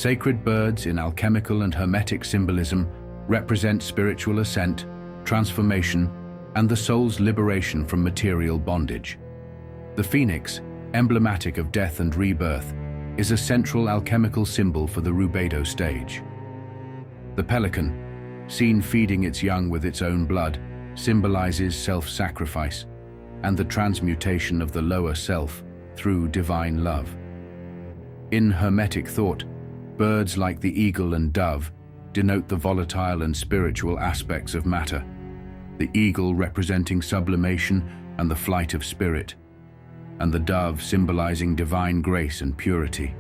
Sacred birds in alchemical and hermetic symbolism represent spiritual ascent, transformation, and the soul's liberation from material bondage. The phoenix, emblematic of death and rebirth, is a central alchemical symbol for the rubedo stage. The pelican, seen feeding its young with its own blood, symbolizes self-sacrifice and the transmutation of the lower self through divine love. In Hermetic thought, birds like the eagle and dove denote the volatile and spiritual aspects of matter, the eagle representing sublimation and the flight of spirit, and the dove symbolizing divine grace and purity.